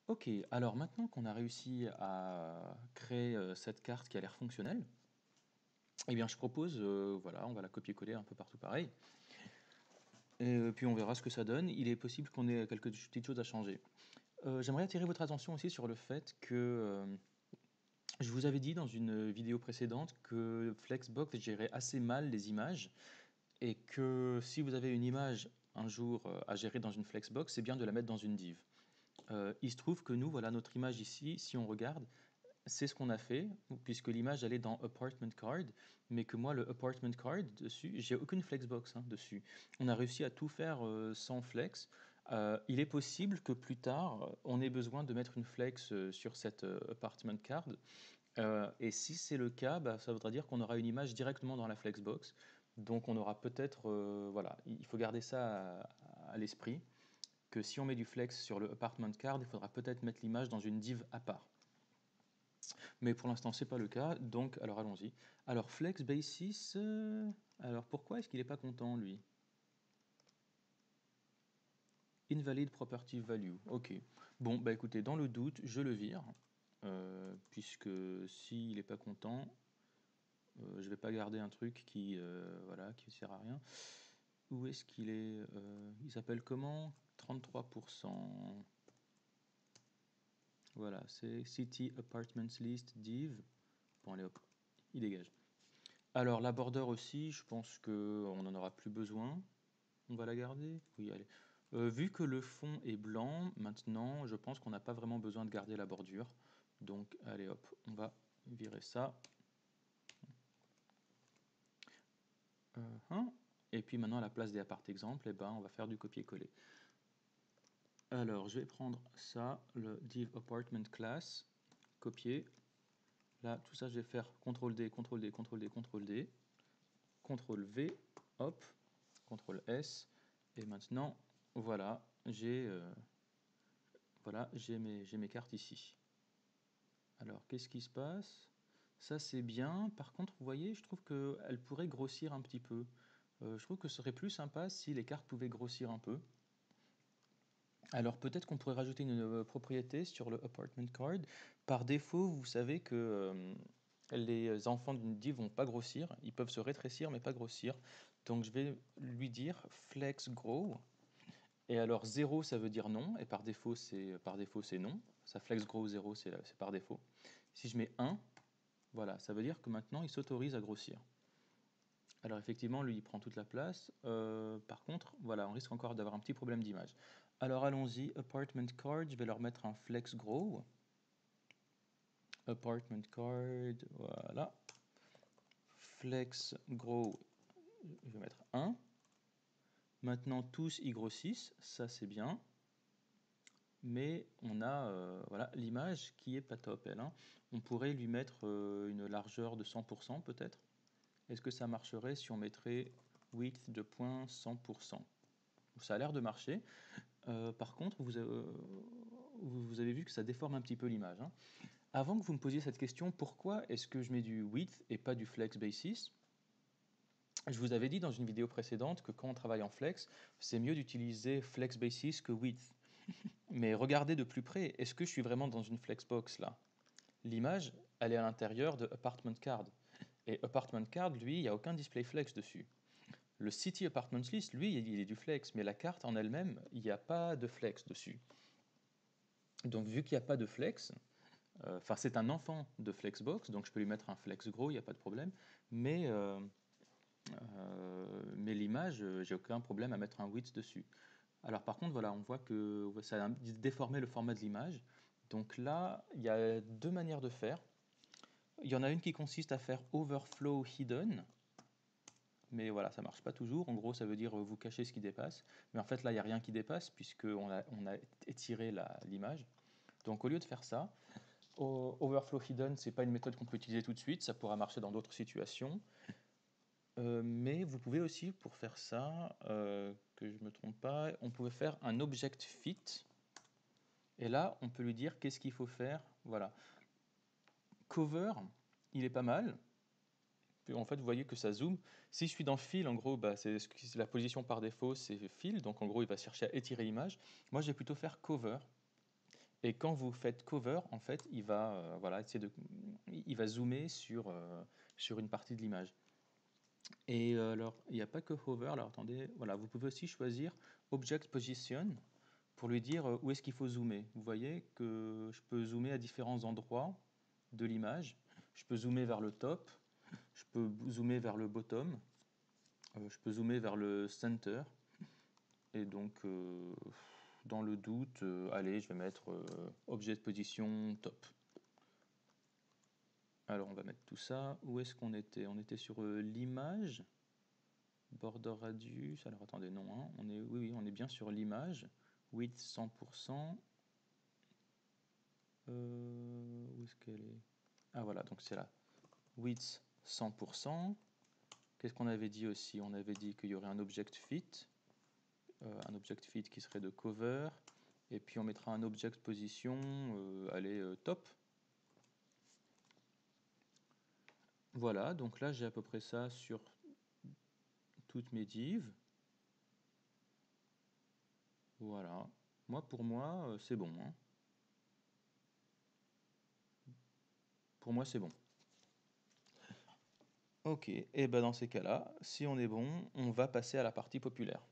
Ok, alors maintenant qu'on a réussi à créer cette carte qui a l'air fonctionnelle, eh bien je propose, voilà, on va la copier-coller un peu partout pareil, et puis on verra ce que ça donne. Il est possible qu'on ait quelques petites choses à changer. J'aimerais attirer votre attention aussi sur le fait que je vous avais dit dans une vidéo précédente que Flexbox gérait assez mal les images et que si vous avez une image un jour à gérer dans une Flexbox, c'est bien de la mettre dans une div. Il se trouve que nous, voilà notre image ici, si on regarde, c'est ce qu'on a fait, puisque l'image elle est dans Apartment Card, mais que moi le Apartment Card dessus, j'ai aucune flexbox dessus. On a réussi à tout faire sans flex. Il est possible que plus tard on ait besoin de mettre une flex sur cette Apartment Card. Et si c'est le cas, bah, ça voudra dire qu'on aura une image directement dans la flexbox. Donc on aura peut-être, voilà, il faut garder ça à l'esprit, que si on met du flex sur le Apartment Card, il faudra peut-être mettre l'image dans une div à part. Mais pour l'instant, c'est pas le cas, donc alors allons-y. Alors Flex Basis, alors pourquoi est-ce qu'il n'est pas content lui? Invalid Property Value, ok. Bon, bah écoutez, dans le doute, je le vire, puisque s'il n'est pas content, je vais pas garder un truc qui, voilà, qui sert à rien. Où est-ce qu'il est, il s'appelle comment? 33%. Voilà, c'est City Apartments List Div. Bon, allez hop, il dégage. Alors la border aussi, je pense qu'on n'en aura plus besoin. On va la garder? Oui, allez. Vu que le fond est blanc, maintenant, je pense qu'on n'a pas vraiment besoin de garder la bordure. Donc, allez hop, on va virer ça. Hein. Et puis maintenant, à la place des apart exemple, eh ben, on va faire du copier-coller. Alors, je vais prendre ça, le div apartment class, copier. Là, tout ça, je vais faire CTRL-D, CTRL-D, CTRL-D, CTRL-D, CTRL-V, hop, CTRL-S. Et maintenant, voilà, j'ai mes cartes ici. Alors, qu'est-ce qui se passe? Ça, c'est bien. Par contre, vous voyez, je trouve qu'elle pourrait grossir un petit peu. Je trouve que ce serait plus sympa si les cartes pouvaient grossir un peu. Alors, peut-être qu'on pourrait rajouter une propriété sur le apartment card. Par défaut, vous savez que les enfants d'une div vont pas grossir. Ils peuvent se rétrécir, mais pas grossir. Donc, je vais lui dire flex grow. Et alors 0 ça veut dire non, et par défaut c'est non. Ça flex grow 0 c'est par défaut. Si je mets 1, voilà, ça veut dire que maintenant il s'autorise à grossir. Alors effectivement, lui il prend toute la place. Par contre, voilà, on risque encore d'avoir un petit problème d'image. Alors allons-y, apartment card, je vais leur mettre un flex grow. Apartment card, voilà. Flex grow, je vais mettre 1. Maintenant tous ils grossissent, ça c'est bien. Mais on a voilà, l'image qui est pas top, elle. On pourrait lui mettre une largeur de 100% peut-être. Est-ce que ça marcherait si on mettrait width de 100%? Ça a l'air de marcher. Par contre, vous avez vu que ça déforme un petit peu l'image. Avant que vous me posiez cette question, pourquoi est-ce que je mets du width et pas du flex basis? Je vous avais dit dans une vidéo précédente que quand on travaille en flex, c'est mieux d'utiliser flex basis que width. Mais regardez de plus près, est-ce que je suis vraiment dans une flexbox là? L'image, elle est à l'intérieur de Apartment Card. Et Apartment Card, lui, il n'y a aucun display flex dessus. Le City Apartments List, lui, il est du flex, mais la carte en elle-même, il n'y a pas de flex dessus. Donc vu qu'il n'y a pas de flex, enfin c'est un enfant de Flexbox, donc je peux lui mettre un flex gros, il n'y a pas de problème, mais l'image, j'ai aucun problème à mettre un width dessus. Alors par contre, voilà, on voit que ça a déformé le format de l'image. Donc là, il y a deux manières de faire. Il y en a une qui consiste à faire overflow hidden, mais voilà, ça marche pas toujours. En gros, ça veut dire vous cachez ce qui dépasse. Mais en fait, là, il n'y a rien qui dépasse puisqu'on a étiré l'image. Donc au lieu de faire ça, overflow hidden, c'est pas une méthode qu'on peut utiliser tout de suite, ça pourra marcher dans d'autres situations. Mais vous pouvez aussi, pour faire ça, que je ne me trompe pas, on pouvait faire un object fit. Et là, on peut lui dire qu'est-ce qu'il faut faire. Voilà. Cover, il est pas mal. En fait, vous voyez que ça zoome. Si je suis dans Fill, en gros, bah, c'est la position par défaut, c'est Fill. Donc en gros, il va chercher à étirer l'image. Moi, je vais plutôt faire Cover. Et quand vous faites cover, en fait, il va voilà, il va zoomer sur une partie de l'image. Et alors, il n'y a pas que hover. Alors attendez, voilà, vous pouvez aussi choisir Object Position pour lui dire où est-ce qu'il faut zoomer. Vous voyez que je peux zoomer à différents endroits de l'image. Je peux zoomer vers le top, je peux zoomer vers le bottom, je peux zoomer vers le center. Et donc, dans le doute, allez, je vais mettre Object Position top. Alors, on va mettre tout ça. Où est-ce qu'on était? On était sur l'image. Border radius. Alors, attendez, non. Hein, oui, on est bien sur l'image. Width 100%. Où est-ce qu'elle est? Ah, voilà, donc c'est là. Width 100%. Qu'est-ce qu'on avait dit aussi? On avait dit qu'il y aurait un object fit. Un object fit qui serait de cover. Et puis, on mettra un object position. Allez, top. Voilà, donc là j'ai à peu près ça sur toutes mes divs. Voilà. Pour moi, c'est bon. Hein. Pour moi, c'est bon. Ok, et ben dans ces cas-là, si on est bon, on va passer à la partie populaire.